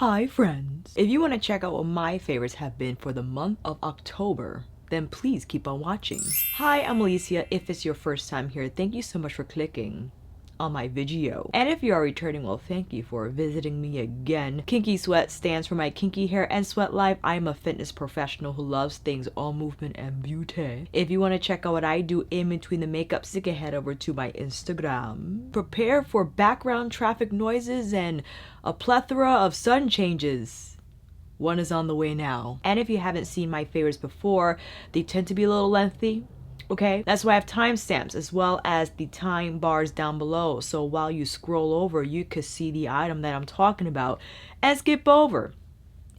Hi friends! If you want to check out what my favorites have been for the month of October, then please keep on watching. Hi, I'm Alicia. If it's your first time here, thank you so much for clicking on my video. And if you are returning, well, thank you for visiting me again. Kinky Sweat stands for my kinky hair and sweat life. I am a fitness professional who loves things all movement and beauty. If you want to check out what I do in between the makeup, stick a head over to my Instagram. Prepare for background traffic noises and a plethora of sun changes. One is on the way now. And if you haven't seen my favorites before, they tend to be a little lengthy. Okay, that's why I have timestamps as well as the time bars down below. So while you scroll over, you could see the item that I'm talking about and skip over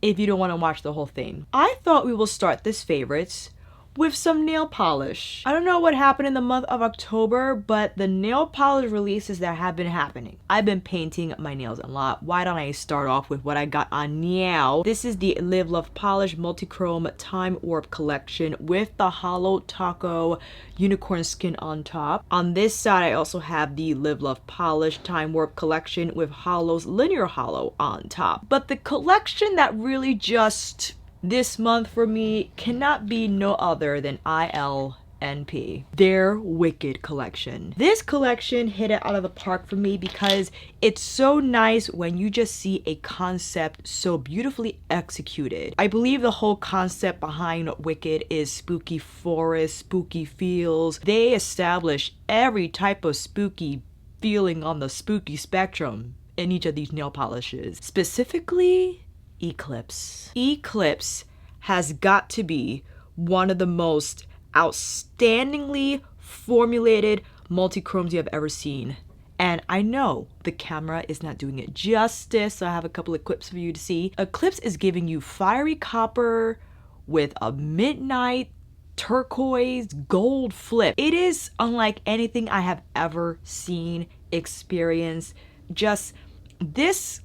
if you don't want to watch the whole thing. I thought we will start this favorites with some nail polish. I don't know what happened in the month of October, but the nail polish releases that have been happening. I've been painting my nails a lot. Why don't I start off with what I got on now? This is the Live Love Polish Multichrome Timewarp Collection with the Holo Taco unicorn skin on top. On this side, I also have the Live Love Polish Timewarp Collection with Holo's Linear Holo on top. But the collection that really just this month for me cannot be no other than ILNP, their Wicked collection. This collection hit it out of the park for me because it's so nice when you just see a concept so beautifully executed. I believe the whole concept behind Wicked is spooky forest, spooky feels. They establish every type of spooky feeling on the spooky spectrum in each of these nail polishes. Specifically, Eclipse. Eclipse has got to be one of the most outstandingly formulated multichromes you have ever seen. And I know the camera is not doing it justice, so I have a couple of clips for you to see. Eclipse is giving you fiery copper with a midnight turquoise gold flip. It is unlike anything I have ever seen, experienced. Just this,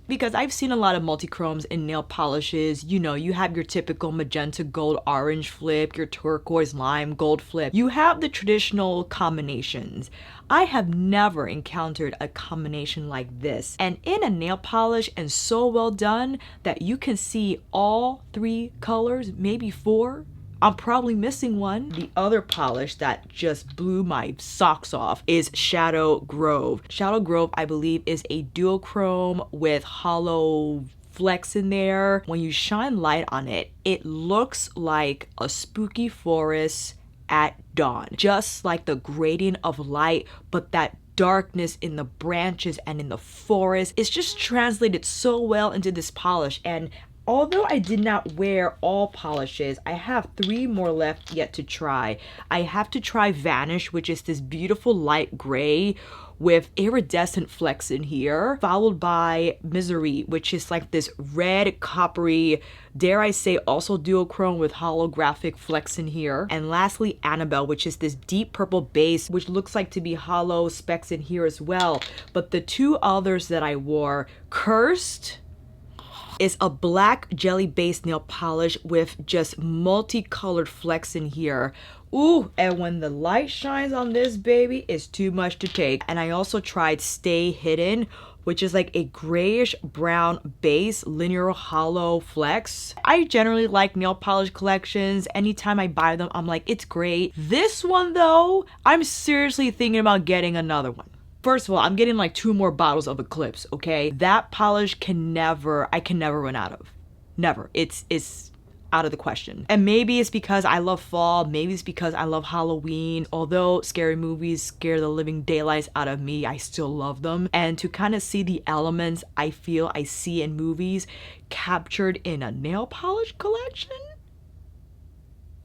because I've seen a lot of multichromes in nail polishes. You know, you have your typical magenta gold orange flip, your turquoise lime gold flip. You have the traditional combinations. I have never encountered a combination like this. And in a nail polish, and so well done that you can see all three colors, maybe four. I'm probably missing one. The other polish that just blew my socks off is Shadow Grove. Shadow Grove, I believe, is a duochrome with Holo flecks in there. When you shine light on it, it looks like a spooky forest at dawn. Just like the gradient of light, but that darkness in the branches and in the forest. It's just translated so well into this polish. And although I did not wear all polishes, I have 3 more left yet to try. I have to try Vanish, which is this beautiful light gray with iridescent flecks in here, followed by Misery, which is like this red coppery, dare I say also duochrome with holographic flecks in here. And lastly, Annabelle, which is this deep purple base, which looks like to be hollow specks in here as well. But the 2 others that I wore, Cursed, is a black jelly based nail polish with just multicolored flecks in here. Ooh, and when the light shines on this baby, it's too much to take. And I also tried Stay Hidden, which is like a grayish brown base linear hollow flex. I generally like nail polish collections. Anytime I buy them, I'm like, it's great. This one though, I'm seriously thinking about getting another one. First of all, I'm getting like 2 more bottles of Eclipse, okay? That polish I can never run out of. Never. It's out of the question. And maybe it's because I love fall. Maybe it's because I love Halloween. Although scary movies scare the living daylights out of me, I still love them. And to kind of see the elements I feel I see in movies captured in a nail polish collection,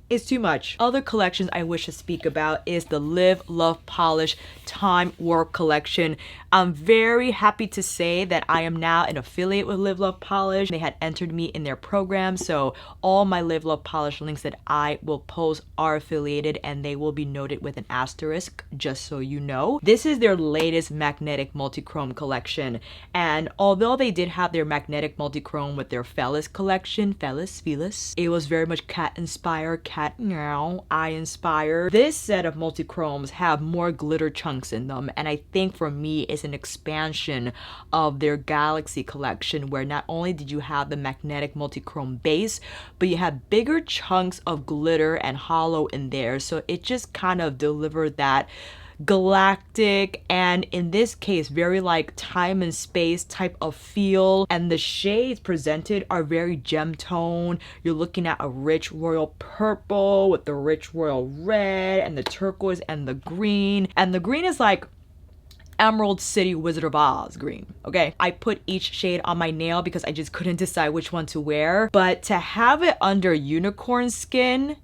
it's too much. Other collections I wish to speak about is the Live Love Polish Timewarp Collection. I'm very happy to say that I am now an affiliate with Live Love Polish. They had entered me in their program, so all my Live Love Polish links that I will post are affiliated and they will be noted with an asterisk, just so you know. This is their latest magnetic multichrome collection, and although they did have their magnetic multichrome with their Felis collection, Felis, it was very much cat inspired, cat had, you know, eye inspired. This set of multichromes have more glitter chunks in them, and I think for me it's an expansion of their Galaxy collection, where not only did you have the magnetic multichrome base, but you had bigger chunks of glitter and holo in there, so it just kind of delivered that galactic, and in this case very like time and space type of feel. And the shades presented are very gem tone. You're looking at a rich royal purple with the rich royal red and the turquoise and the green, and the green is like Emerald City Wizard of Oz green. Okay, I put each shade on my nail because I just couldn't decide which one to wear, but to have it under unicorn skin,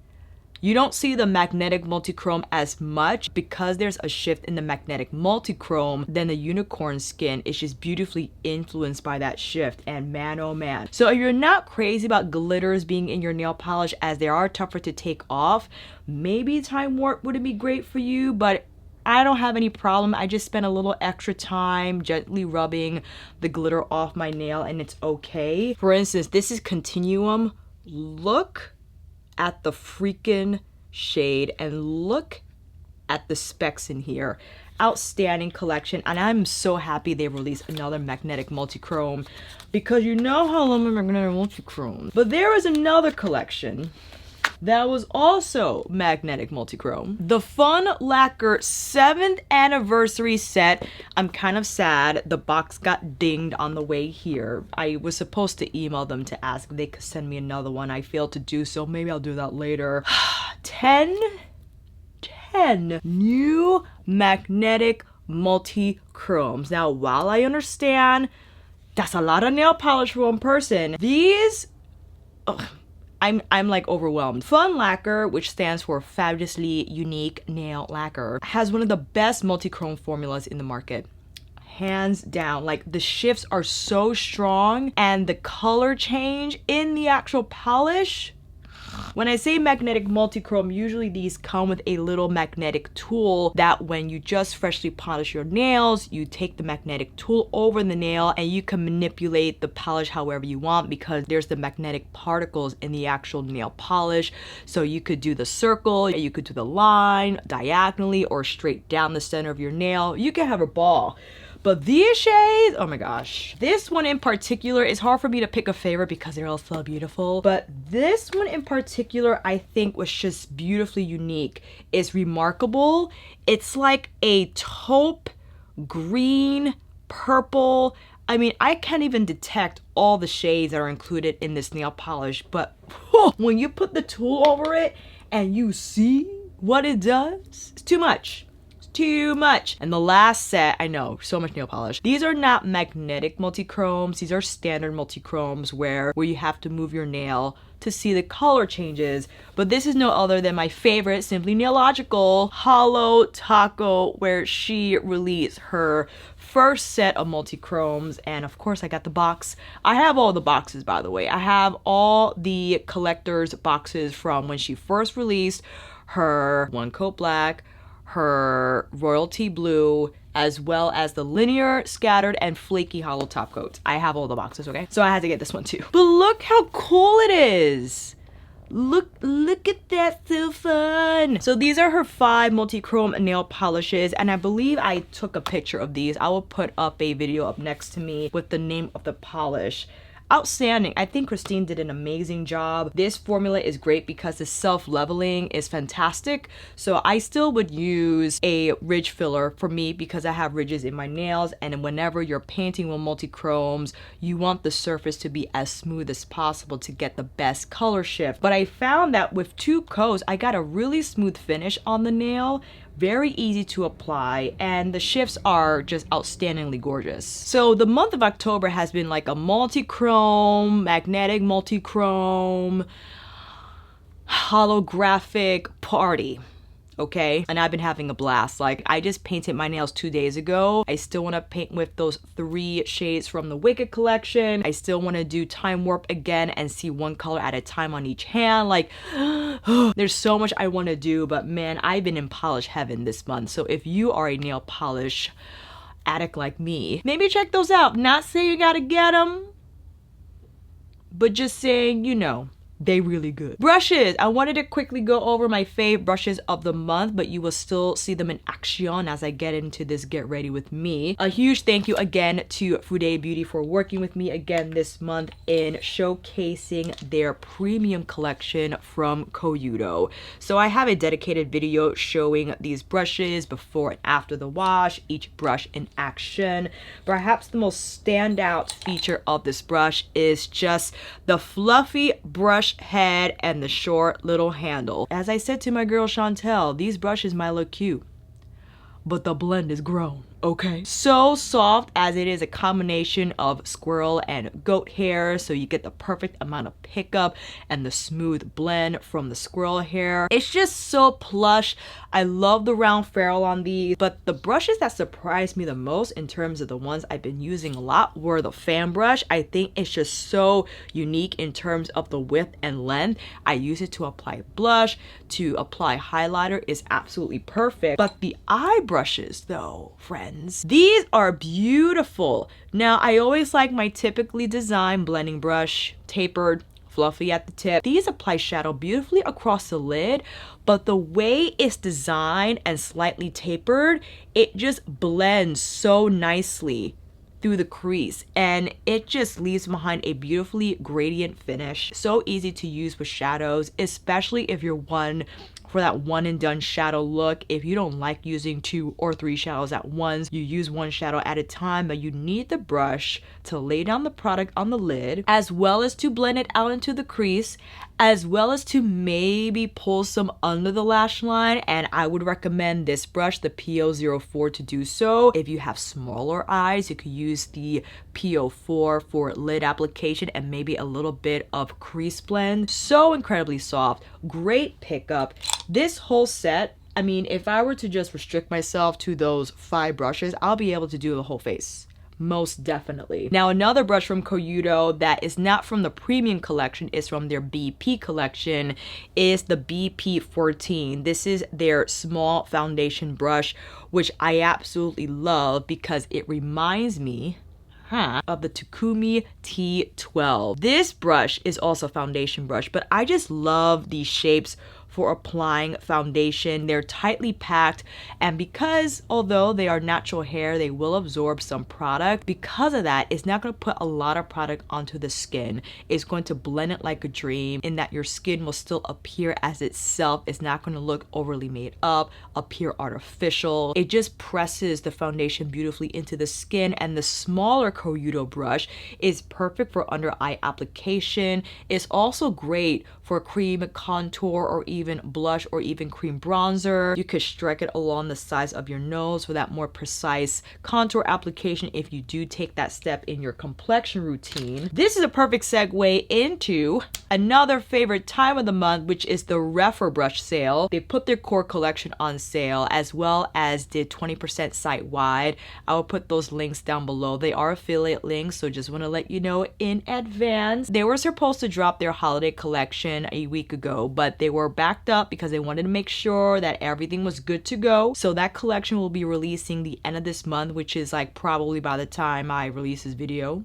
you don't see the magnetic multichrome as much because there's a shift in the magnetic multichrome. Then the unicorn skin is just beautifully influenced by that shift, and man oh man. So if you're not crazy about glitters being in your nail polish, as they are tougher to take off, maybe Time Warp wouldn't be great for you, but I don't have any problem. I just spent a little extra time gently rubbing the glitter off my nail and it's okay. For instance, this is Continuum. Look at the freaking shade and look at the specs in here. Outstanding collection, and I'm so happy they released another magnetic multichrome because you know how I love my magnetic multichrome. But there is another collection that was also magnetic multichrome. The F.U.N Lacquer 7th anniversary set. I'm kind of sad the box got dinged on the way here. I was supposed to email them to ask if they could send me another one. I failed to do so. Maybe I'll do that later. 10 new magnetic multichromes. Now, while I understand that's a lot of nail polish for one person, these, I'm like overwhelmed. F.U.N Lacquer, which stands for Fabulously Unique Nail Lacquer, has one of the best multichrome formulas in the market. Hands down. Like, the shifts are so strong and the color change in the actual polish. When I say magnetic multichrome, usually these come with a little magnetic tool that when you just freshly polish your nails, you take the magnetic tool over the nail and you can manipulate the polish however you want because there's the magnetic particles in the actual nail polish. So you could do the circle, you could do the line diagonally or straight down the center of your nail. You can have a ball. But these shades, oh my gosh. This one in particular, it's hard for me to pick a favorite because they're all so beautiful. But this one in particular, I think was just beautifully unique. It's remarkable. It's like a taupe, green, purple. I mean, I can't even detect all the shades that are included in this nail polish. But when you put the tool over it and you see what it does, it's too much. Too much. And the last set, I know, so much nail polish. These are not magnetic multichromes. These are standard multichromes where you have to move your nail to see the color changes. But this is no other than my favorite, Simply Nailogical Holo Taco, where she released her first set of multichromes. And of course I got the box. I have all the boxes, by the way. I have all the collector's boxes from when she first released her One Coat Black, her Royalty Blue, as well as the linear, scattered, and flaky holo top coats. I have all the boxes, okay? So I had to get this one too. But look how cool it is. Look at that, so fun. So these are her 5 multichrome nail polishes, and I believe I took a picture of these. I will put up a video up next to me with the name of the polish. Outstanding. I think Christine did an amazing job. This formula is great because the self-leveling is fantastic. So I still would use a ridge filler for me because I have ridges in my nails, and whenever you're painting with multichromes, you want the surface to be as smooth as possible to get the best color shift. But I found that with 2 coats, I got a really smooth finish on the nail. Very easy to apply, and the shifts are just outstandingly gorgeous. So the month of October has been like a multichrome, magnetic multichrome, holographic party. Okay, and I've been having a blast. Like, I just painted my nails 2 days ago. I still want to paint with those 3 shades from the Wicked collection. I still want to do Time Warp again and see 1 color at a time on each hand. Like, there's so much I want to do, but man, I've been in polish heaven this month. So if you are a nail polish addict like me, maybe check those out. Not saying you gotta get them, but just saying, you know, they really good. Brushes. I wanted to quickly go over my fave brushes of the month, but you will still see them in action as I get into this get ready with me. A huge thank you again to Fude Beauty for working with me again this month in showcasing their premium collection from Koyudo. So I have a dedicated video showing these brushes before and after the wash, each brush in action. Perhaps the most standout feature of this brush is just the fluffy brush head and the short little handle. As I said to my girl Chantel, these brushes might look cute, but the blend is grown. Okay, so soft as it is a combination of squirrel and goat hair, so you get the perfect amount of pickup and the smooth blend from the squirrel hair. It's just so plush. I love the round ferrule on these, but the brushes that surprised me the most in terms of the ones I've been using a lot were the fan brush. I think it's just so unique in terms of the width and length. I use it to apply blush, to apply highlighter. Is absolutely perfect. But the eye brushes though, friends, these are beautiful. Now, I always like my typically designed blending brush, tapered, fluffy at the tip. These apply shadow beautifully across the lid, but the way it's designed and slightly tapered, it just blends so nicely through the crease, and it just leaves behind a beautifully gradient finish. So easy to use with shadows, especially if you're one for that one and done shadow look. If you don't like using 2 or 3 shadows at once, you use one shadow at a time, but you need the brush to lay down the product on the lid, as well as to blend it out into the crease, as well as to maybe pull some under the lash line. And I would recommend this brush, the P.O.04, to do so. If you have smaller eyes, you could use the P.O.4 for lid application and maybe a little bit of crease blend. So incredibly soft, great pickup. This whole set, I mean, if I were to just restrict myself to those 5 brushes, I'll be able to do the whole face. Most definitely. Now, another brush from Koyudo that is not from the premium collection, is from their BP collection, is the BP14. This is their small foundation brush, which I absolutely love because it reminds me of the Takumi T12. This brush is also a foundation brush, but I just love these shapes for applying foundation. They're tightly packed, and because although they are natural hair, they will absorb some product. Because of that, it's not going to put a lot of product onto the skin. It's going to blend it like a dream, in that your skin will still appear as itself. It's not going to look overly made up, appear artificial. It just presses the foundation beautifully into the skin, and the smaller Koyudo brush is perfect for under eye application. It's also great for cream contour or even blush or even cream bronzer. You could strike it along the sides of your nose for that more precise contour application if you do take that step in your complexion routine. This is a perfect segue into another favorite time of the month, which is the REPHR brush sale. They put their core collection on sale, as well as did 20% site-wide. I will put those links down below. They are affiliate links, so just want to let you know in advance. They were supposed to drop their holiday collection a week ago, but they were backed up because they wanted to make sure that everything was good to go. So that collection will be releasing the end of this month, which is like probably by the time I release this video,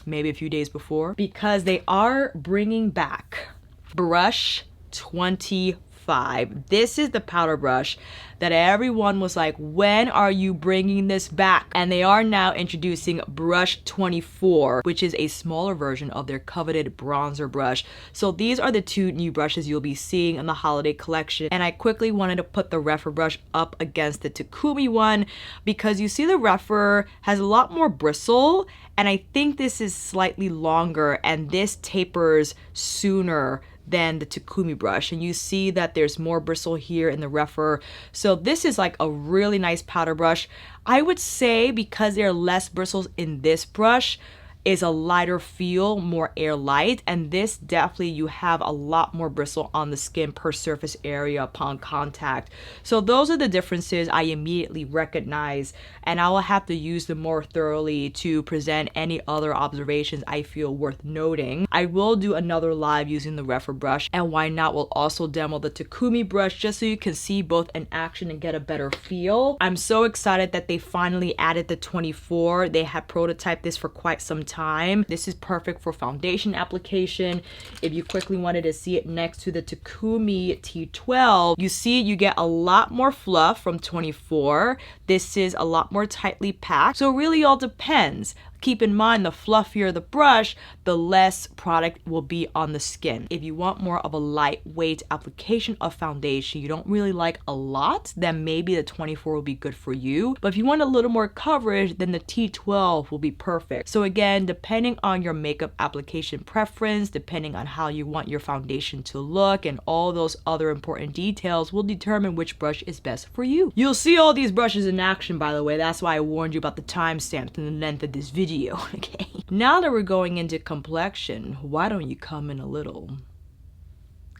maybe a few days before, because they are bringing back brush 25. This is the powder brush that everyone was like, when are you bringing this back? And they are now introducing brush 24, which is a smaller version of their coveted bronzer brush. So these are the 2 new brushes you'll be seeing in the holiday collection. And I quickly wanted to put the REPHR brush up against the Takumi one, because you see the REPHR has a lot more bristle, and I think this is slightly longer, and this tapers sooner than the Takumi brush, and you see that there's more bristle here in the REPHR. So this is like a really nice powder brush. I would say because there are less bristles in this brush, is a lighter feel, more airlight, and this definitely you have a lot more bristle on the skin per surface area upon contact. So those are the differences I immediately recognize, and I will have to use them more thoroughly to present any other observations I feel worth noting. I will do another live using the REPHR brush, and why not, we'll also demo the Takumi brush just so you can see both in action and get a better feel. I'm so excited that they finally added the 24. They had prototyped this for quite some time, time. This is perfect for foundation application. If you quickly wanted to see it next to the Takumi T12, you see you get a lot more fluff from 24. This is a lot more tightly packed. So it really all depends. Keep in mind, the fluffier the brush, the less product will be on the skin. If you want more of a lightweight application of foundation, you don't really like a lot, then maybe the 24 will be good for you. But if you want a little more coverage, then the T12 will be perfect. So again, depending on your makeup application preference, depending on how you want your foundation to look, and all those other important details will determine which brush is best for you. You'll see all these brushes in action, by the way. That's why I warned you about the timestamps and the length of this video. Okay. Now that we're going into complexion, why don't you come in a little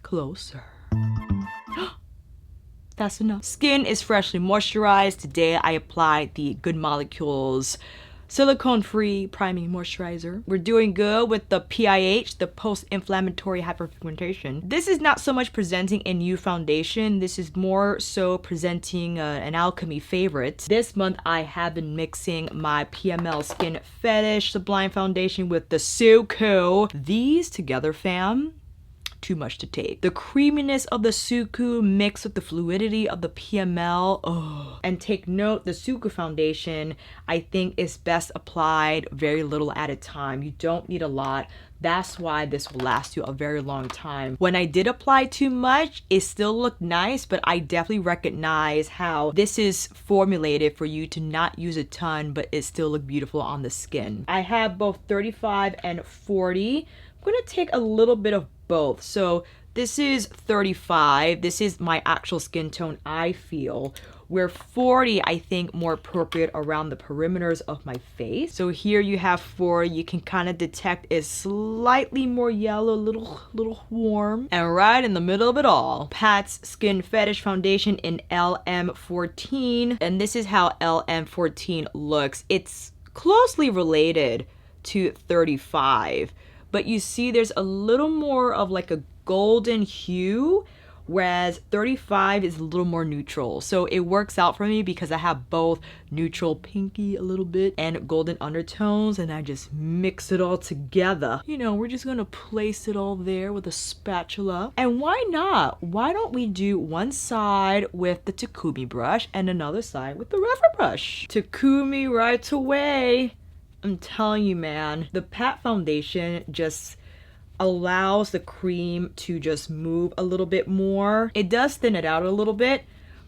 closer? That's enough. Skin is freshly moisturized. Today I applied the Good Molecules silicone-free priming moisturizer. We're doing good with the PIH, the post-inflammatory hyperpigmentation. This is not so much presenting a new foundation. This is more so presenting an Alchemy favorite. This month I have been mixing my PML Skin Fetish Sublime Foundation with the Suqqu. These together, fam, too much to take. The creaminess of the Suqqu mixed with the fluidity of the PML. Oh. And take note, the Suqqu foundation I think is best applied very little at a time. You don't need a lot. That's why this will last you a very long time. When I did apply too much, it still looked nice, but I definitely recognize how this is formulated for you to not use a ton, but it still look beautiful on the skin. I have both 35 and 40. I'm gonna take a little bit of both. So this is 35. This is my actual skin tone, I feel. Where 40, I think, more appropriate around the perimeters of my face. So here you have 40. You can kind of detect it's slightly more yellow, little warm. And right in the middle of it all, Pat's Skin Fetish Foundation in LM14. And this is how LM14 looks. It's closely related to 35. But you see there's a little more of like a golden hue, whereas 35 is a little more neutral. So it works out for me because I have both neutral pinky a little bit and golden undertones, and I just mix it all together. You know, we're just gonna place it all there with a spatula. And why not? Why don't we do one side with the Takumi brush and another side with the REPHR brush? Takumi right away. I'm telling you, man, the Pat foundation just allows the cream to just move a little bit more. It does thin it out a little bit,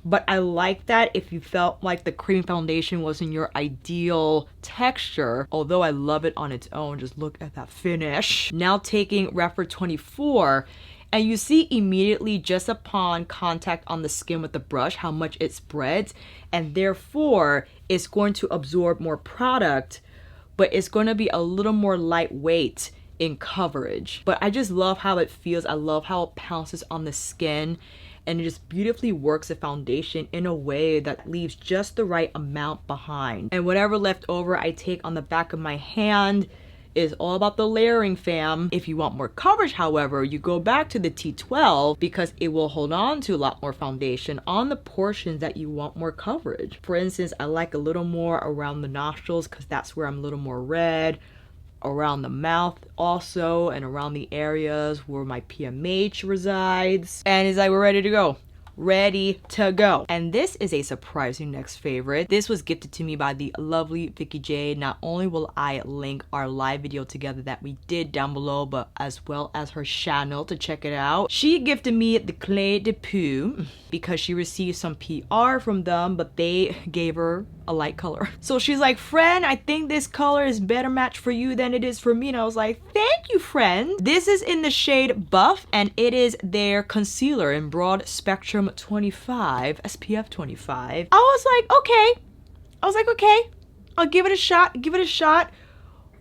but I like that if you felt like the cream foundation wasn't your ideal texture, although I love it on its own. Just look at that finish. Now taking REPHR 24, and you see immediately just upon contact on the skin with the brush how much it spreads, and therefore it's going to absorb more product, but it's going to be a little more lightweight in coverage. But I just love how it feels. I love how it pounces on the skin, and it just beautifully works the foundation in a way that leaves just the right amount behind. And whatever left over I take on the back of my hand is all about the layering, fam. If you want more coverage, however, you go back to the T12 because it will hold on to a lot more foundation on the portions that you want more coverage. For instance, I like a little more around the nostrils because that's where I'm a little more red, around the mouth also, and around the areas where my PMH resides. And it's like we're ready to go. Ready to go. And this is a surprising next favorite. This was gifted to me by the lovely Vicky J. Not only will I link our live video together that we did down below, but as well as her channel to check it out. She gifted me the Clé de Peau because she received some PR from them, but they gave her a light color. So she's like, friend, I think this color is better match for you than it is for me. And I was like, thank you, friend. This is in the shade Buff, and it is their concealer in Broad Spectrum 25, SPF 25. I was like, okay, I'll give it a shot.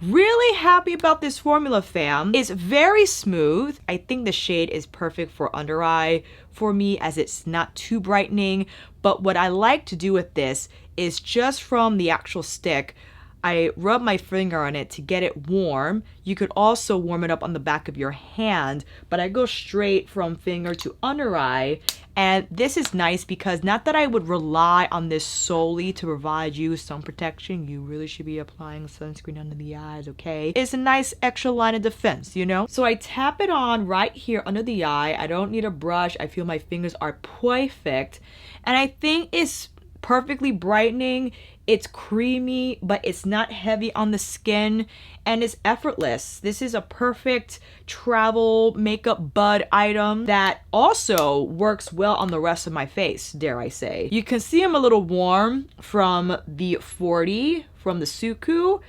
Really happy about this formula, fam. It's very smooth. I think the shade is perfect for under eye for me as it's not too brightening. But what I like to do with this is just from the actual stick, I rub my finger on it to get it warm. You could also warm it up on the back of your hand, but I go straight from finger to under eye. And this is nice because not that I would rely on this solely to provide you sun protection. You really should be applying sunscreen under the eyes, okay? It's a nice extra line of defense, you know? So I tap it on right here under the eye. I don't need a brush. I feel my fingers are perfect. And I think it's perfectly brightening. It's creamy, but it's not heavy on the skin, and it's effortless. This is a perfect travel makeup bud item that also works well on the rest of my face, dare I say. You can see I'm a little warm from the 40 from the Suqqu,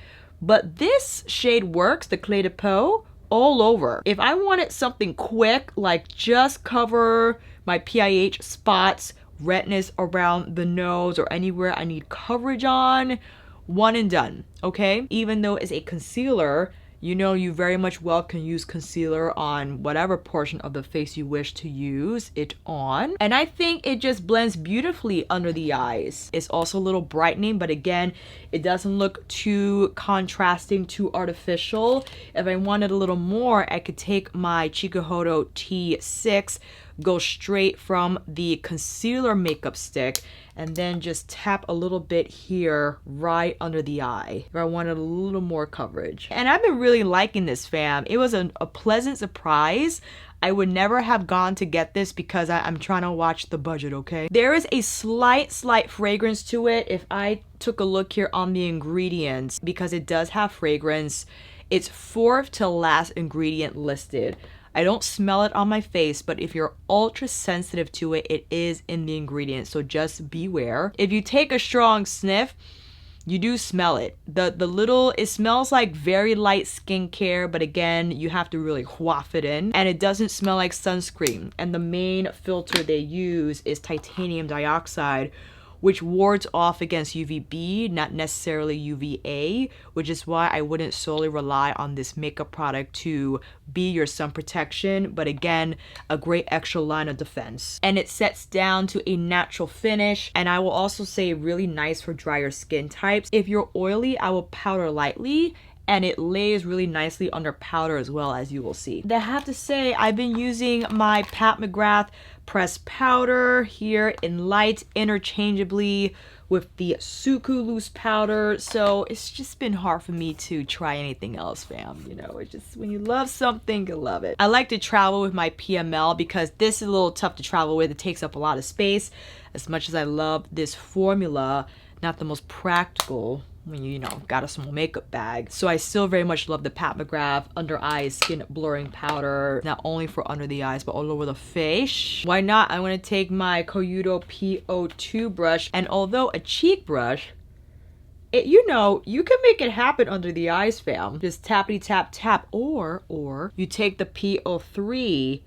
but this shade works, the Clé de Peau, all over. If I wanted something quick, like just cover my PIH spots, redness around the nose or anywhere I need coverage on, one and done, okay? Even though it's a concealer, you know you very much well can use concealer on whatever portion of the face you wish to use it on. And I think it just blends beautifully under the eyes. It's also a little brightening, but again, it doesn't look too contrasting, too artificial. If I wanted a little more, I could take my Chikuhodo T6, go straight from the concealer makeup stick, and then just tap a little bit here right under the eye if I wanted a little more coverage. And I've been really liking this, fam. It was a pleasant surprise. I would never have gone to get this because I'm trying to watch the budget, okay? There is a slight fragrance to it. If I took a look here on the ingredients, because it does have fragrance, it's 4th to last ingredient listed. I don't smell it on my face, but if you're ultra sensitive to it, it is in the ingredients, so just beware. If you take a strong sniff, you do smell it. It smells like very light skincare, but again, you have to really waft it in. And it doesn't smell like sunscreen. And the main filter they use is titanium dioxide, which wards off against UVB, not necessarily UVA, which is why I wouldn't solely rely on this makeup product to be your sun protection, but again, a great extra line of defense. And it sets down to a natural finish, and I will also say really nice for drier skin types. If you're oily, I will powder lightly, and it lays really nicely under powder as well, as you will see. I have to say, I've been using my Pat McGrath pressed powder here in light interchangeably with the Suqqu loose powder, so it's just been hard for me to try anything else, fam. You know, it's just when you love something, you love it. I like to travel with my PML because this is a little tough to travel with. It takes up a lot of space. As much as I love this formula, not the most practical when you know, got a small makeup bag. So I still very much love the Pat McGrath under eye skin blurring powder, not only for under the eyes, but all over the face. Why not? I'm gonna take my Koyudo P02 brush, and although a cheek brush, you know, you can make it happen under the eyes, fam. Just tappity tap tap, or you take the P03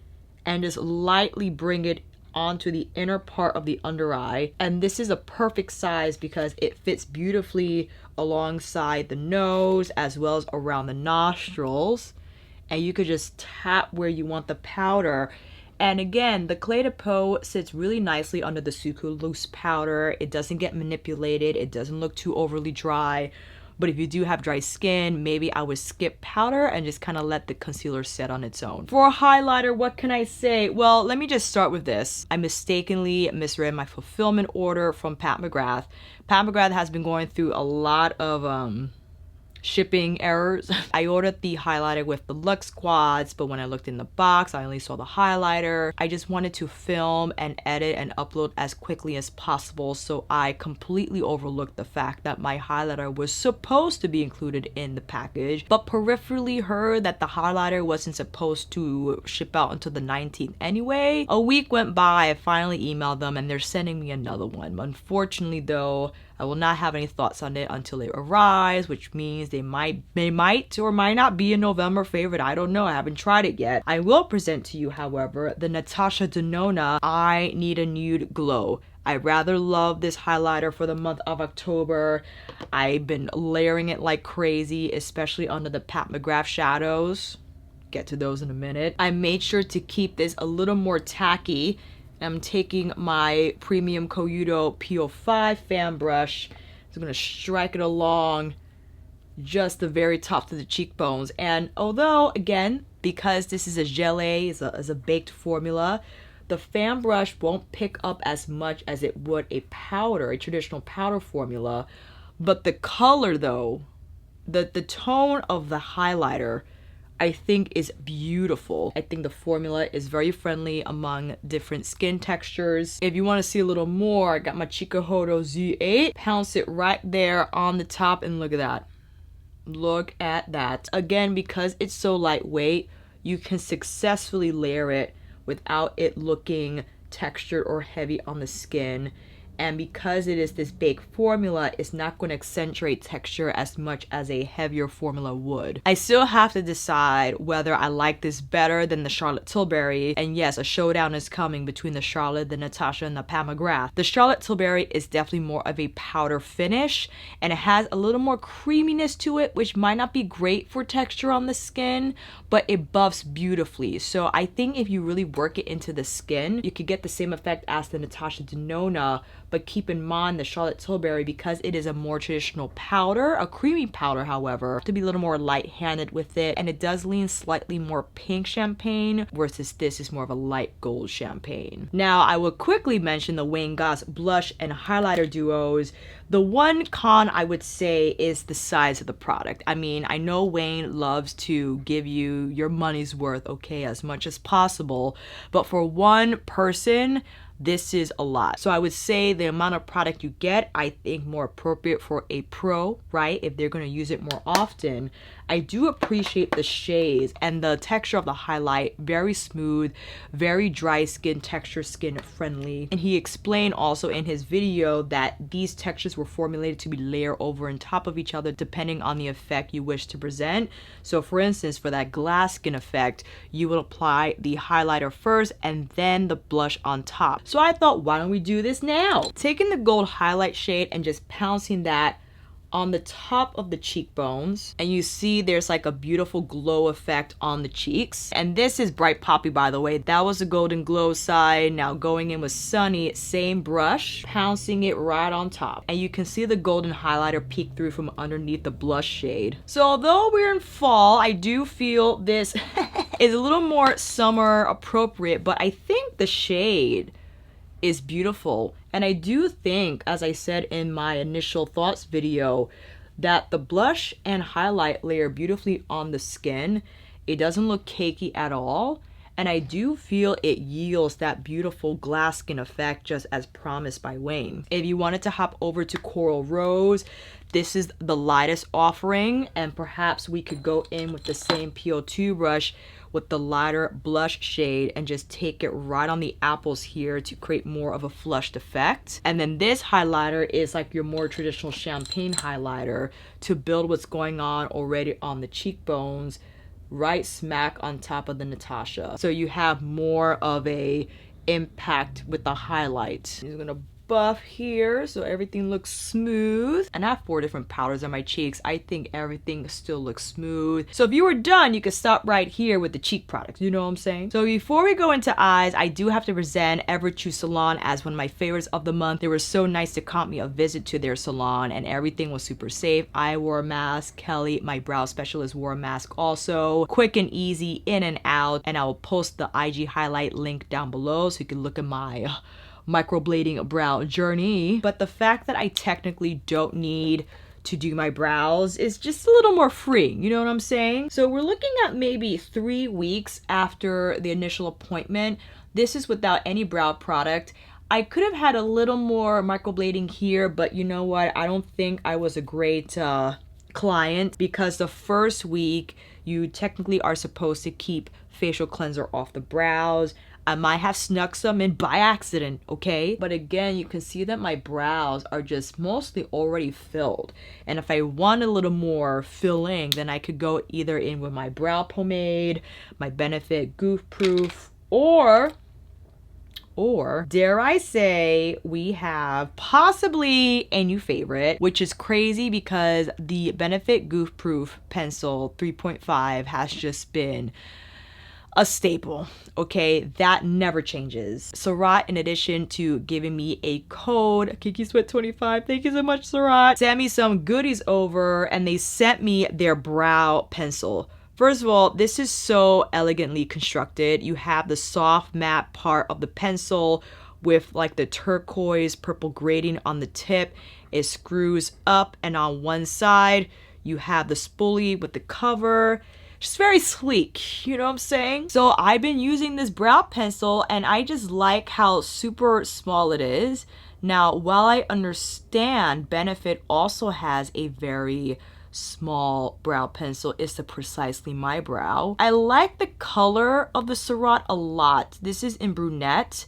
and just lightly bring it onto the inner part of the under eye, and this is a perfect size because it fits beautifully alongside the nose as well as around the nostrils, and you could just tap where you want the powder. And again, the Clé de Peau sits really nicely under the Suqqu loose powder. It doesn't get manipulated, it doesn't look too overly dry. But if you do have dry skin, maybe I would skip powder and just kind of let the concealer set on its own. For a highlighter, what can I say? Well, let me just start with this. I mistakenly misread my fulfillment order from Pat McGrath. Pat McGrath has been going through a lot of shipping errors. I ordered the highlighter with the Luxe Quads, but when I looked in the box, I only saw the highlighter. I just wanted to film and edit and upload as quickly as possible, so I completely overlooked the fact that my highlighter was supposed to be included in the package, but peripherally heard that the highlighter wasn't supposed to ship out until the 19th anyway. A week went by, I finally emailed them, and they're sending me another one. Unfortunately though, I will not have any thoughts on it until it arrives, which means they might or might not be a November favorite. I don't know. I haven't tried it yet. I will present to you, however, the Natasha Denona I Need a Nude Glow. I rather love this highlighter for the month of October. I've been layering it like crazy, especially under the Pat McGrath shadows. Get to those in a minute. I made sure to keep this a little more tacky. I'm taking my premium Koyudo P05 fan brush. I'm gonna strike it along just the very top of the cheekbones. And although, again, because this is a gelée, is a baked formula, the fan brush won't pick up as much as it would a powder, a traditional powder formula. But the color though, the tone of the highlighter, I think is beautiful. I think the formula is very friendly among different skin textures. If you want to see a little more, I got my Chikuhodo Z8. Pounce it right there on the top, and look at that. Look at that. Again, because it's so lightweight, you can successfully layer it without it looking textured or heavy on the skin. And because it is this baked formula, it's not going to accentuate texture as much as a heavier formula would. I still have to decide whether I like this better than the Charlotte Tilbury. And yes, a showdown is coming between the Charlotte, the Natasha, and the Pat McGrath. The Charlotte Tilbury is definitely more of a powder finish, and it has a little more creaminess to it, which might not be great for texture on the skin, but it buffs beautifully. So I think if you really work it into the skin, you could get the same effect as the Natasha Denona. But keep in mind the Charlotte Tilbury, because it is a more traditional powder, a creamy powder, however, to be a little more light-handed with it, and it does lean slightly more pink champagne, versus this is more of a light gold champagne. Now, I will quickly mention the Wayne Goss blush and highlighter duos. The one con I would say is the size of the product. I mean, I know Wayne loves to give you your money's worth, okay, as much as possible, but for one person, this is a lot. So I would say the amount of product you get, I think more appropriate for a pro, right? If they're going to use it more often. I do appreciate the shades and the texture of the highlight. Very smooth, very dry skin texture, skin friendly. And he explained also in his video that these textures were formulated to be layered over and top of each other depending on the effect you wish to present. So for instance, for that glass skin effect, you would apply the highlighter first and then the blush on top. So I thought, why don't we do this now? Taking the gold highlight shade and just pouncing that on the top of the cheekbones, and you see there's like a beautiful glow effect on the cheeks. And this is Bright Poppy, by the way. That was the Golden Glow side. Now going in with Sunny, same brush, pouncing it right on top. And you can see the golden highlighter peek through from underneath the blush shade. So although we're in fall, I do feel this is a little more summer appropriate, but I think the shade is beautiful. And I do think, as I said in my initial thoughts video, that the blush and highlight layer beautifully on the skin. It doesn't look cakey at all. And I do feel it yields that beautiful glass skin effect just as promised by Wayne. If you wanted to hop over to Coral Rose, this is the lightest offering, and perhaps we could go in with the same PO2 brush with the lighter blush shade and just take it right on the apples here to create more of a flushed effect. And then this highlighter is like your more traditional champagne highlighter to build what's going on already on the cheekbones, right smack on top of the Natasha. So you have more of a impact with the highlight. I'm gonna buff here so everything looks smooth. And I have 4 different powders on my cheeks. I think everything still looks smooth. So if you were done, you could stop right here with the cheek products. You know what I'm saying? So before we go into eyes, I do have to present Evertrue Salon as one of my favorites of the month. They were so nice to comp me a visit to their salon, and everything was super safe. I wore a mask. Kelly, my brow specialist, wore a mask also. Quick and easy, in and out. And I will post the IG highlight link down below so you can look at my microblading brow journey. But the fact that I technically don't need to do my brows is just a little more freeing, you know what I'm saying? So we're looking at maybe 3 weeks after the initial appointment. This is without any brow product. I could have had a little more microblading here, but you know what? I don't think I was a great client, because the first week you technically are supposed to keep facial cleanser off the brows. I might have snuck some in by accident, okay? But again, you can see that my brows are just mostly already filled. And if I want a little more filling, then I could go either in with my brow pomade, my Benefit Goof Proof, or dare I say, we have possibly a new favorite, which is crazy because the Benefit Goof Proof Pencil 3.5 has just been a staple, okay? That never changes. Surratt, in addition to giving me a code, kinkysweat25, thank you so much, Surratt, sent me some goodies over, and they sent me their brow pencil. First of all, this is so elegantly constructed. You have the soft matte part of the pencil with like the turquoise purple grading on the tip. It screws up, and on one side, you have the spoolie with the cover. Just very sleek, you know what I'm saying? So I've been using this brow pencil, and I just like how super small it is. Now, while I understand Benefit also has a very small brow pencil, it's the Precisely My Brow, I like the color of the Surratt a lot. This is in brunette.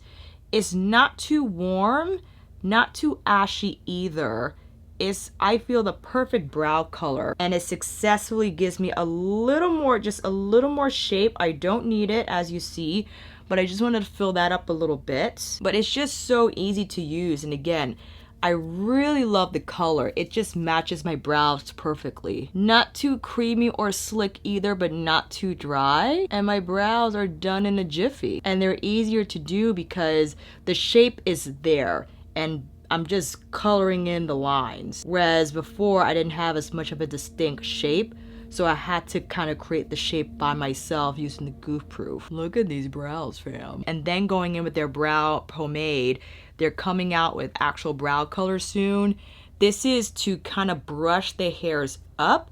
It's not too warm, not too ashy either. It's, I feel, the perfect brow color, and it successfully gives me a little more, just a little more shape. I don't need it, as you see, but I just wanted to fill that up a little bit. But it's just so easy to use, and again, I really love the color. It just matches my brows perfectly. Not too creamy or slick either, but not too dry. And my brows are done in a jiffy, and they're easier to do because the shape is there, and I'm just coloring in the lines. Whereas before, I didn't have as much of a distinct shape, so I had to kind of create the shape by myself using the Goof Proof. Look at these brows, fam. And then going in with their brow pomade, they're coming out with actual brow color soon. This is to kind of brush the hairs up,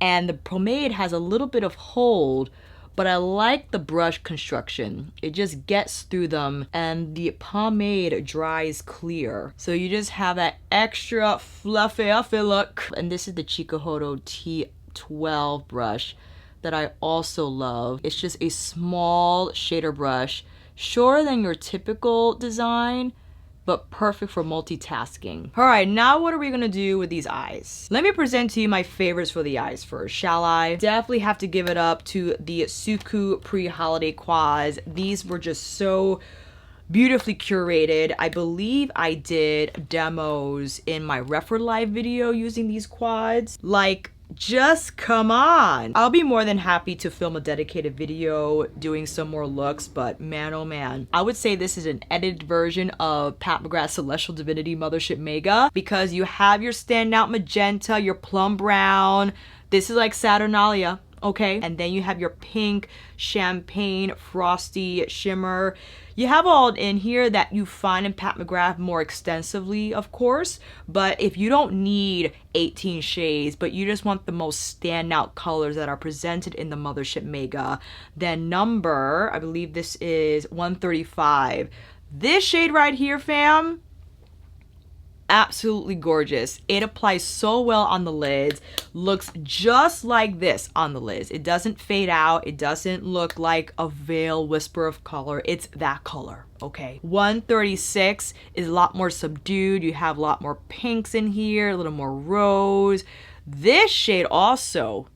and the pomade has a little bit of hold, but I like the brush construction. It just gets through them, and the pomade dries clear. So you just have that extra fluffy look. And this is the Chikuhodo T12 brush that I also love. It's just a small shader brush, shorter than your typical design, but perfect for multitasking. All right, now what are we gonna do with these eyes? Let me present to you my favorites for the eyes first, shall I? Definitely have to give it up to the Suqqu pre-holiday quads. These were just so beautifully curated. I believe I did demos in my REPHR live video using these quads. Like, just come on. I'll be more than happy to film a dedicated video doing some more looks, but man oh man, I would say this is an edited version of Pat McGrath's Celestial Divinity Mothership Mega, because you have your standout magenta, your plum brown. This is like Saturnalia, okay? And then you have your pink, champagne, frosty shimmer. You have all in here that you find in Pat McGrath more extensively, of course, but if you don't need 18 shades, but you just want the most standout colors that are presented in the Mothership Mega, then number, I believe this is 135. This shade right here, fam, absolutely gorgeous. It applies so well on the lids, looks just like this on the lids. It doesn't fade out, it doesn't look like a veil whisper of color. It's that color, okay? 136 is a lot more subdued. You have a lot more pinks in here, a little more rose. This shade also,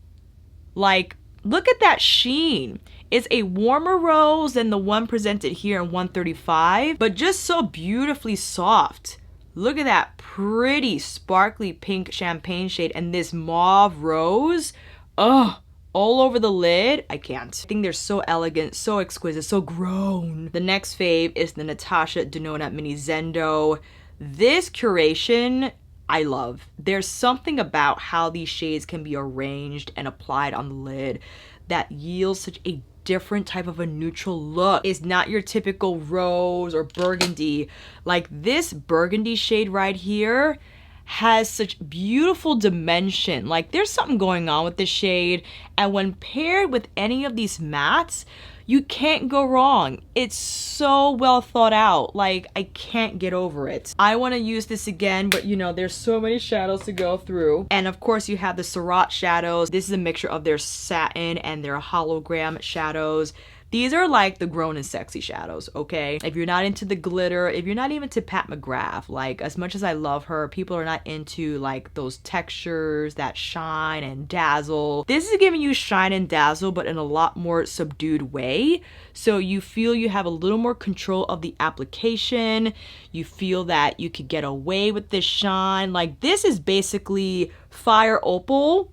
like, look at that sheen. It's a warmer rose than the one presented here in 135, but just so beautifully soft. Look at that pretty sparkly pink champagne shade, and this mauve rose, oh, all over the lid. I can't. I think they're so elegant, so exquisite, so grown. The next fave is the Natasha Denona Mini Zendo. This curation, I love. There's something about how these shades can be arranged and applied on the lid that yields such a different type of a neutral look. It's not your typical rose or burgundy. Like, this burgundy shade right here has such beautiful dimension. Like, there's something going on with this shade, and when paired with any of these mattes, you can't go wrong. It's so well thought out. Like, I can't get over it. I want to use this again, but you know, there's so many shadows to go through. And of course, you have the Surratt shadows. This is a mixture of their satin and their hologram shadows. These are like the grown and sexy shadows, okay? If you're not into the glitter, if you're not even to Pat McGrath, like, as much as I love her, people are not into like those textures that shine and dazzle. This is giving you shine and dazzle, but in a lot more subdued way. So you feel you have a little more control of the application. You feel that you could get away with this shine. Like, this is basically Fire Opal,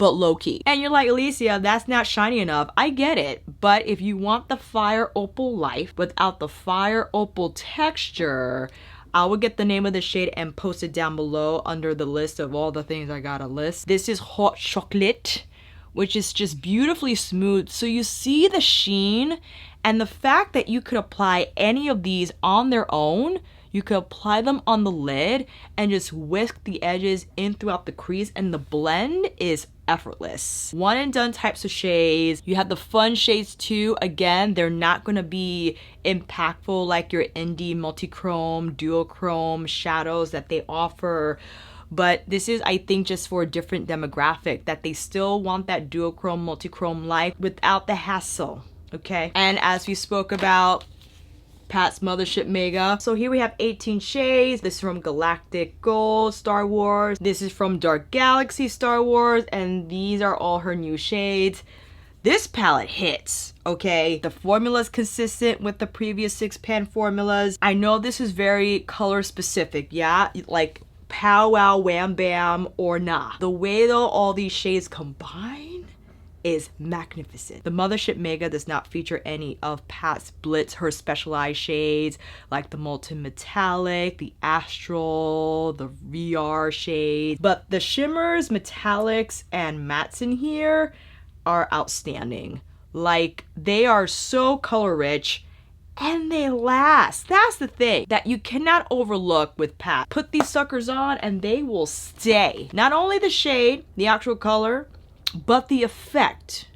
but low-key. And you're like, Alicia, that's not shiny enough. I get it, but if you want the fire opal life without the fire opal texture, I will get the name of the shade and post it down below under the list of all the things I gotta list. This is Hot Chocolate, which is just beautifully smooth. So you see the sheen, and the fact that you could apply any of these on their own. You could apply them on the lid and just whisk the edges in throughout the crease, and the blend is effortless. One and done types of shades. You have the fun shades too. Again, they're not gonna be impactful like your indie multi-chrome, duochrome shadows that they offer. But this is, I think, just for a different demographic, that they still want that duochrome, multi-chrome life without the hassle, okay? And as we spoke about, Pat's Mothership Mega. So here we have 18 shades. This is from Galactic Gold Star Wars. This is from Dark Galaxy Star Wars. And these are all her new shades. This palette hits, okay? The formula is consistent with the previous 6-pan formulas. I know this is very color specific, yeah? Like pow wow wham bam or nah. The way though all these shades combine is magnificent. The Mothership Mega does not feature any of Pat's Blitz, her specialized shades, like the Molten Metallic, the Astral, the VR shades. But the shimmers, metallics, and mattes in here are outstanding. Like, they are so color rich, and they last. That's the thing that you cannot overlook with Pat. Put these suckers on and they will stay. Not only the shade, the actual color, but the effect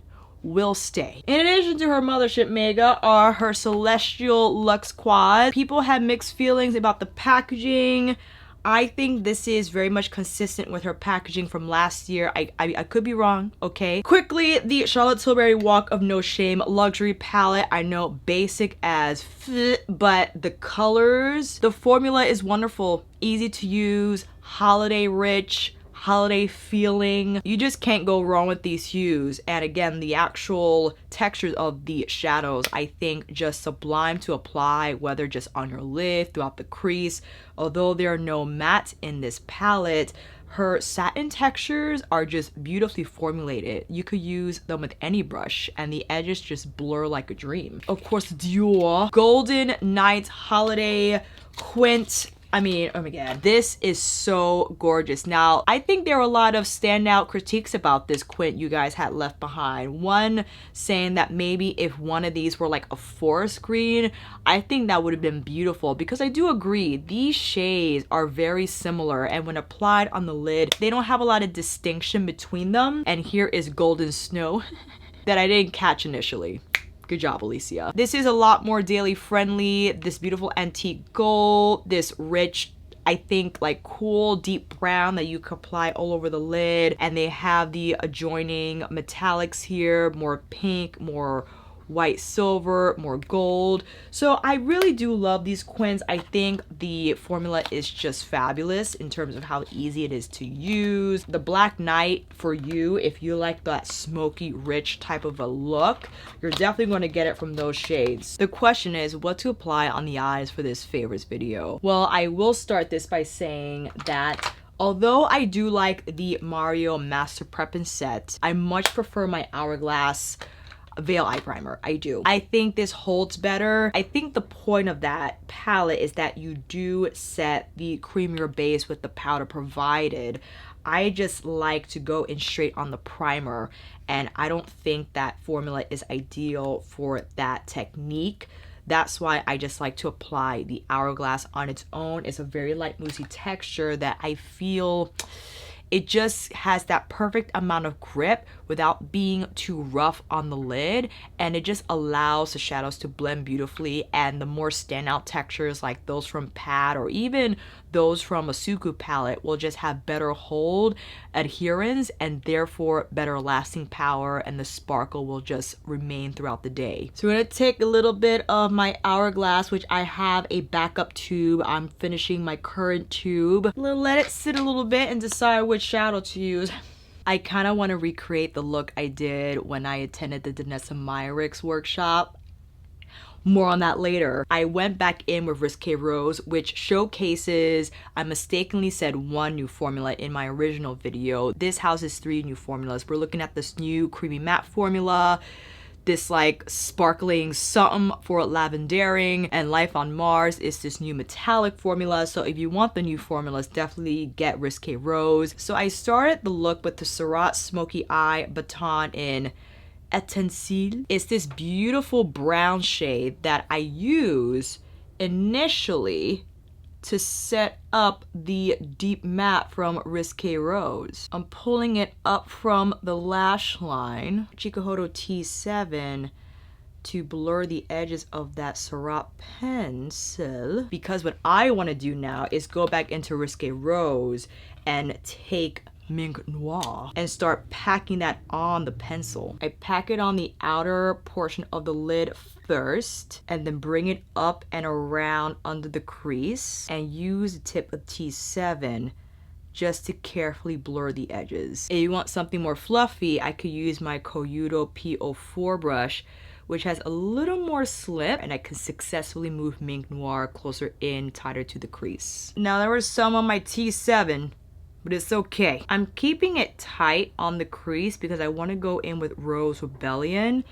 will stay. In addition to her Mothership Mega are her Celestial Luxe Quads. People had mixed feelings about the packaging. I think this is very much consistent with her packaging from last year. I could be wrong, okay? Quickly, the Charlotte Tilbury Walk of No Shame Luxury Palette. I know, basic as f, but the colors, the formula is wonderful. Easy to use, holiday rich, holiday feeling. You just can't go wrong with these hues. And again, the actual textures of the shadows, I think, just sublime to apply, whether just on your lid, throughout the crease. Although there are no mattes in this palette, her satin textures are just beautifully formulated. You could use them with any brush and the edges just blur like a dream. Of course, Dior Golden Night Holiday Quint. I mean, oh my god, this is so gorgeous. Now, I think there were a lot of standout critiques about this quint you guys had left behind. One saying that maybe if one of these were like a forest green, I think that would have been beautiful, because I do agree, these shades are very similar, and when applied on the lid, they don't have a lot of distinction between them. And here is Golden Snow that I didn't catch initially. Good job, Alicia. This is a lot more daily friendly. This beautiful antique gold, this rich, I think, like cool deep brown that you can apply all over the lid. And they have the adjoining metallics here, more pink, more white silver, more gold. So I really do love these quints. I think the formula is just fabulous in terms of how easy it is to use. The Black Knight, for you, if you like that smoky rich type of a look, you're definitely going to get it from those shades. The question is what to apply on the eyes for this favorites video. Well, I will start this by saying that although I do like the Mario Master Prep and Set, I much prefer my Hourglass Veil Eye Primer. I do. I think this holds better. I think the point of that palette is that you do set the creamier base with the powder provided. I just like to go in straight on the primer, and I don't think that formula is ideal for that technique. That's why I just like to apply the Hourglass on its own. It's a very light moussey texture that I feel it just has that perfect amount of grip without being too rough on the lid, and it just allows the shadows to blend beautifully. And the more standout textures like those from Pat or even those from a Suqqu palette will just have better hold, adherence, and therefore better lasting power, and the sparkle will just remain throughout the day. So we're gonna take a little bit of my Hourglass, which I have a backup tube. I'm finishing my current tube. Let it sit a little bit and decide which shadow to use. I kind of want to recreate the look I did when I attended the Danessa Meyerick's workshop. More on that later. I went back in with Risqué Rose, which showcases, I mistakenly said 1 new formula in my original video. This houses 3 new formulas. We're looking at this new creamy matte formula, this like sparkling something for lavendering, and Life on Mars is this new metallic formula. So if you want the new formulas, definitely get Risqué Rose. So I started the look with the Surratt Smoky Eye Baton in Étincelle. It's this beautiful brown shade that I use initially to set up the deep matte from Risqué Rose. I'm pulling it up from the lash line, Chikuhodo T7, to blur the edges of that Surratt pencil, because what I want to do now is go back into Risqué Rose and take Mink Noir and start packing that on the pencil. I pack it on the outer portion of the lid first, and then bring it up and around under the crease and use the tip of T7 just to carefully blur the edges. If you want something more fluffy, I could use my Koyudo P04 brush, which has a little more slip, and I can successfully move Mink Noir closer in, tighter to the crease. Now there was some on my T7, but it's okay. I'm keeping it tight on the crease because I want to go in with Rose Rebellion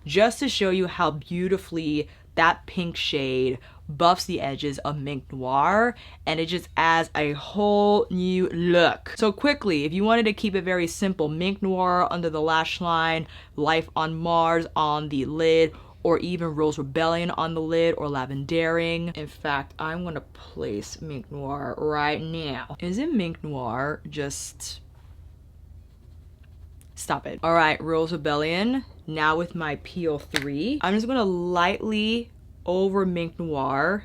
just to show you how beautifully that pink shade buffs the edges of Mink Noir, and it just adds a whole new look. So quickly, if you wanted to keep it very simple, Mink Noir under the lash line, Life on Mars on the lid, or even Rose Rebellion on the lid, or lavendering. In fact, I'm gonna place Mink Noir right now. Isn't Mink Noir just... Stop it. All right, Rose Rebellion. Now with my P03, I'm just gonna lightly over Mink Noir,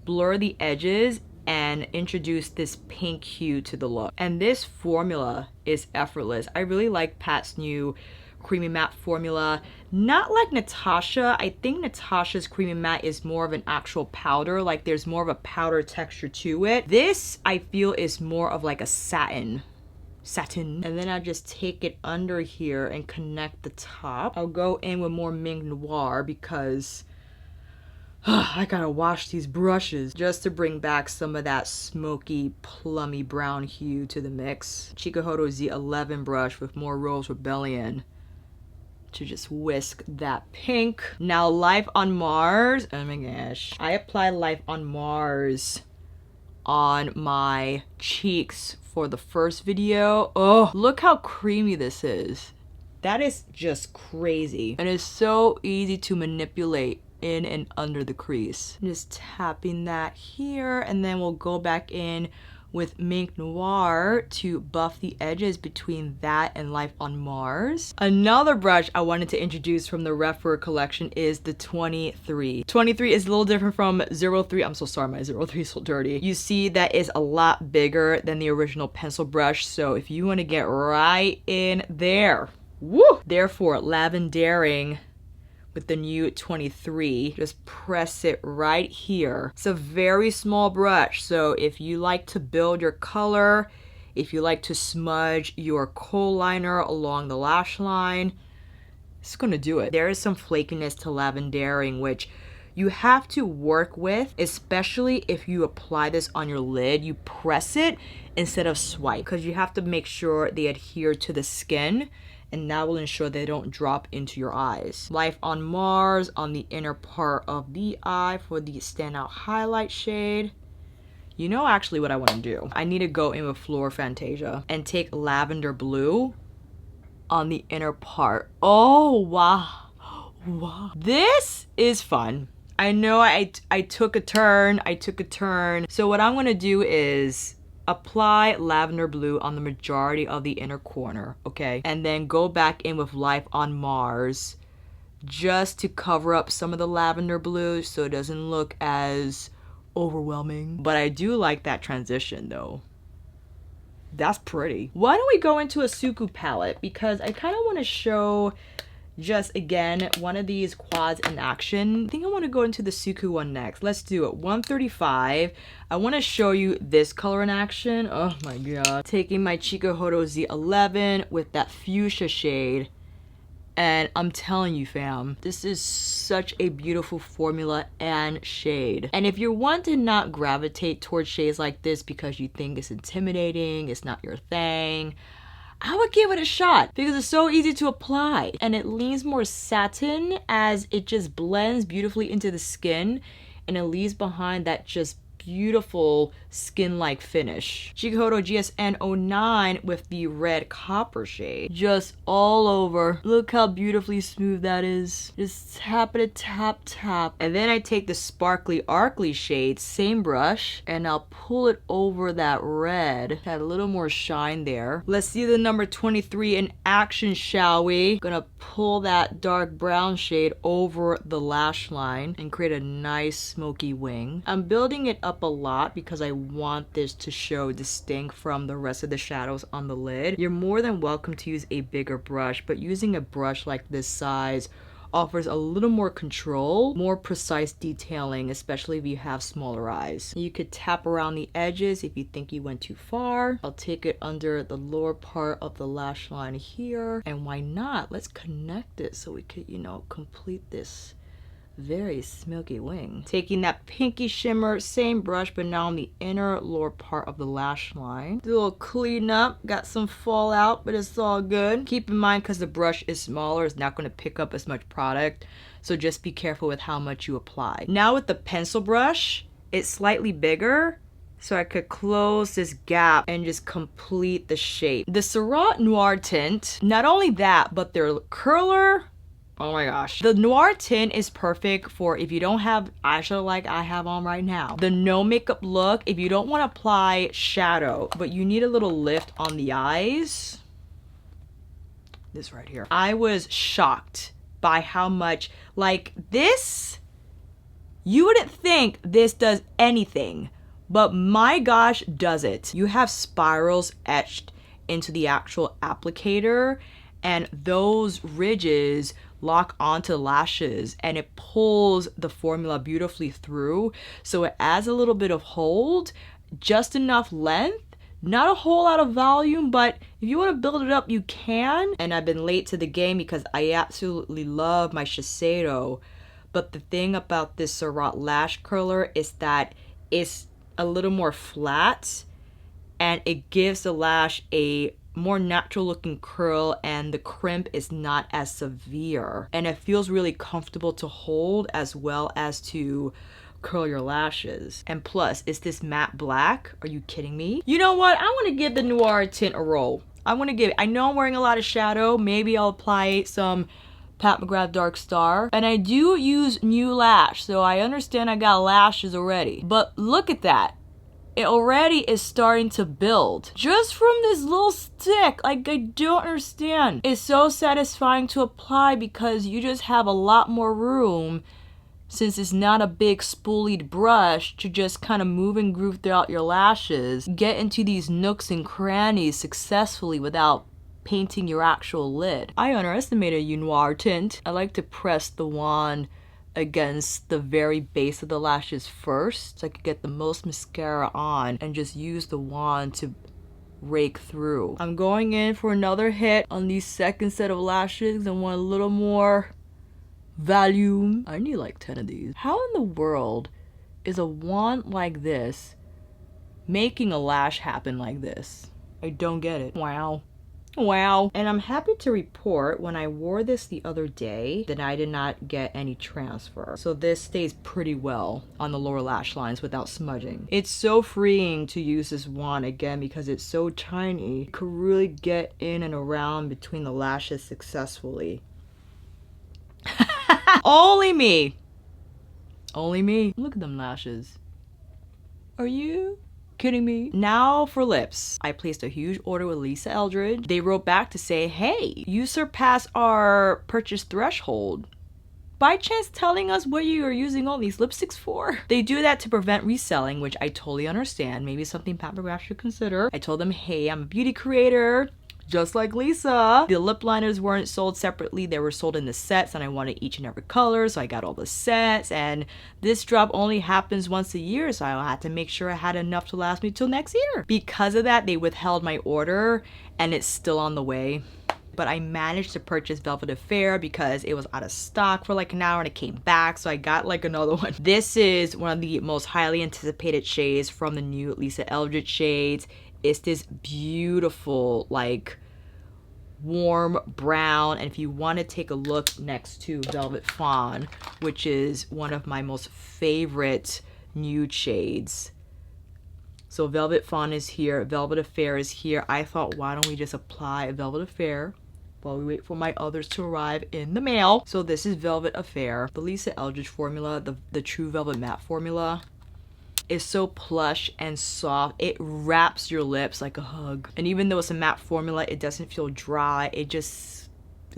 blur the edges, and introduce this pink hue to the look. And this formula is effortless. I really like Pat's new creamy matte formula. Not like Natasha. I think Natasha's creamy matte is more of an actual powder, like there's more of a powder texture to it. This I feel is more of like a satin. And then I just take it under here and connect the top. I'll go in with more Mink Noir because I gotta wash these brushes just to bring back some of that smoky, plummy brown hue to the mix. Chikuhodo Z11 brush with more Rose Rebellion to just whisk that pink. Now Life on Mars, oh my gosh. I apply Life on Mars on my cheeks for the first video. Oh, look how creamy this is. That is just crazy. And it's so easy to manipulate in and under the crease. Just tapping that here, and then we'll go back in with Mink Noir to buff the edges between that and Life on Mars. Another brush I wanted to introduce from the REPHR collection is the 23. 23 is a little different from 03. I'm so sorry, my 03 is so dirty. You see that is a lot bigger than the original pencil brush, so if you want to get right in there, woo! Therefore, lavendering with the new 23, just press it right here. It's a very small brush, so if you like to build your color, if you like to smudge your kohl liner along the lash line, it's gonna do it. There is some flakiness to lavendering, which you have to work with, especially if you apply this on your lid. You press it instead of swipe, because you have to make sure they adhere to the skin, and that will ensure they don't drop into your eyes. Life on Mars on the inner part of the eye for the standout highlight shade. You know actually what I want to do? I need to go in with Fleur Fantasia and take lavender blue on the inner part. Oh, wow. Wow. This is fun. I know I took a turn. So what I'm going to do is apply lavender blue on the majority of the inner corner, okay? And then go back in with Life on Mars just to cover up some of the lavender blue so it doesn't look as overwhelming. But I do like that transition though. That's pretty. Why don't we go into a Suqqu palette? Because I kind of want to show just again one of these quads in action. I think I want to go into the Suqqu one next. Let's do it. 135. I want to show you this color in action. Oh my god. Taking my Chikuhodo Z11 with that fuchsia shade And I'm telling you, fam, this is such a beautiful formula and shade. And if you're one to not gravitate towards shades like this because you think it's intimidating, it's not your thing, I would give it a shot because it's so easy to apply and it leans more satin as it just blends beautifully into the skin and it leaves behind that just beautiful skin-like finish. Chikuhodo GSN 09 with the red copper shade. Just all over. Look how beautifully smooth that is. Just tap it, tap, tap. And then I take the sparkly Arcly shade, same brush, and I'll pull it over that red. Had a little more shine there. Let's see the number 23 in action, shall we? Gonna pull that dark brown shade over the lash line and create a nice smoky wing. I'm building it up a lot because I want this to show distinct from the rest of the shadows on the lid. You're more than welcome to use a bigger brush, but using a brush like this size offers a little more control, more precise detailing, especially if you have smaller eyes. You could tap around the edges if you think you went too far. I'll take it under the lower part of the lash line here, and why not? Let's connect it so we could, you know, complete this very smoky wing. Taking that pinky shimmer, same brush, but now on the inner lower part of the lash line. Do a little clean up, got some fallout, but it's all good. Keep in mind, because the brush is smaller, it's not going to pick up as much product, so just be careful with how much you apply. Now with the pencil brush, it's slightly bigger, so I could close this gap and just complete the shape. The Surratt Noir tint, not only that, but their curler, oh my gosh. The noir tint is perfect for if you don't have eyeshadow like I have on right now. The no makeup look, if you don't want to apply shadow, but you need a little lift on the eyes. This right here. I was shocked by how much, like this, you wouldn't think this does anything, but my gosh, does it. You have spirals etched into the actual applicator, and those ridges lock onto lashes and it pulls the formula beautifully through, so it adds a little bit of hold, just enough length, not a whole lot of volume, but if you want to build it up you can. And I've been late to the game because I absolutely love my Shiseido, but the thing about this Surratt lash curler is that it's a little more flat and it gives the lash a more natural looking curl, and the crimp is not as severe, and it feels really comfortable to hold as well as to curl your lashes. And plus, it's this matte black. Are you kidding me? You know what? I want to give the noir tint a roll. I want to give it. I know I'm wearing a lot of shadow. Maybe I'll apply some Pat McGrath Dark Star, and I do use new lash, so I understand I got lashes already, but look at that. It already is starting to build just from this little stick. Like, I don't understand. It's so satisfying to apply because you just have a lot more room, since it's not a big spoolied brush, to just kind of move and groove throughout your lashes, get into these nooks and crannies successfully without painting your actual lid. I underestimated U Noir tint. I like to press the wand against the very base of the lashes first, so I could get the most mascara on and just use the wand to rake through. I'm going in for another hit on the second set of lashes and want a little more volume. I need like 10 of these. How in the world is a wand like this making a lash happen like this? I don't get it. Wow. Wow. And I'm happy to report when I wore this the other day that I did not get any transfer. So this stays pretty well on the lower lash lines without smudging. It's so freeing to use this wand again because it's so tiny. You could really get in and around between the lashes successfully. Only me. Only me. Look at them lashes. Are you kidding me? Now for lips. I placed a huge order with Lisa Eldridge. They wrote back to say, hey, you surpassed our purchase threshold. By chance telling us what you are using all these lipsticks for? They do that to prevent reselling, which I totally understand. Maybe something Pat McGrath should consider. I told them, hey, I'm a beauty creator, just like Lisa. The lip liners weren't sold separately. They were sold in the sets, and I wanted each and every color, so I got all the sets. And this drop only happens once a year, so I had to make sure I had enough to last me till next year. Because of that, they withheld my order, and it's still on the way. but I managed to purchase Velvet Affair because it was out of stock for like an hour and it came back, so I got like another one. This is one of the most highly anticipated shades from the new Lisa Eldridge shades. It's this beautiful like warm brown, and if you want to take a look next to Velvet Fawn, which is one of my most favorite nude shades. So Velvet Fawn is here, Velvet Affair is here. I thought, why don't we just apply Velvet Affair while we wait for my others to arrive in the mail. So this is Velvet Affair, the Lisa Eldridge formula, the True Velvet Matte formula. Is so plush and soft. It wraps your lips like a hug. And even though it's a matte formula, it doesn't feel dry. It's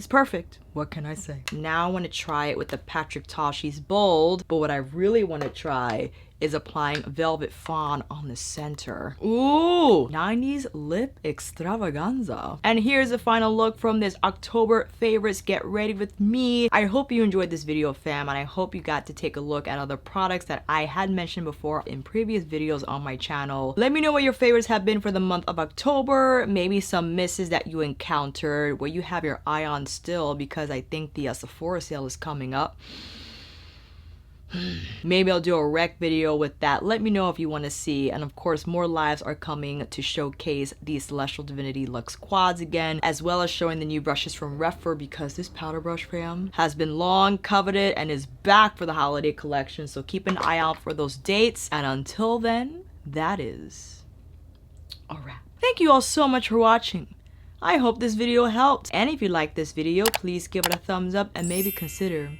perfect. What can I say? Now I want to try it with the Patrick Ta. She's bold, but what I really want to try is applying Velvet Fawn on the center. Ooh, 90s lip extravaganza. And here's the final look from this October favorites. Get ready with me. I hope you enjoyed this video, fam, and I hope you got to take a look at other products that I had mentioned before in previous videos on my channel. Let me know what your favorites have been for the month of October, maybe some misses that you encountered, where you have your eye on still, because I think the Sephora sale is coming up. Maybe I'll do a rec video with that. Let me know if you want to see. And of course, more lives are coming to showcase the Celestial Divinity Luxe Quads again, as well as showing the new brushes from REPHR, because this powder brush, fam, has been long coveted and is back for the holiday collection. So keep an eye out for those dates. And until then, that is a wrap. Thank you all so much for watching. I hope this video helped. And if you like this video, please give it a thumbs up and maybe consider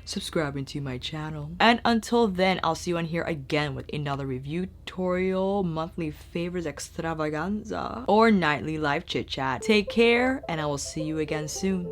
subscribing to my channel. And until then, I'll see you on here again with another review tutorial, monthly favorites extravaganza, or nightly live chit chat. Take care, and I will see you again soon.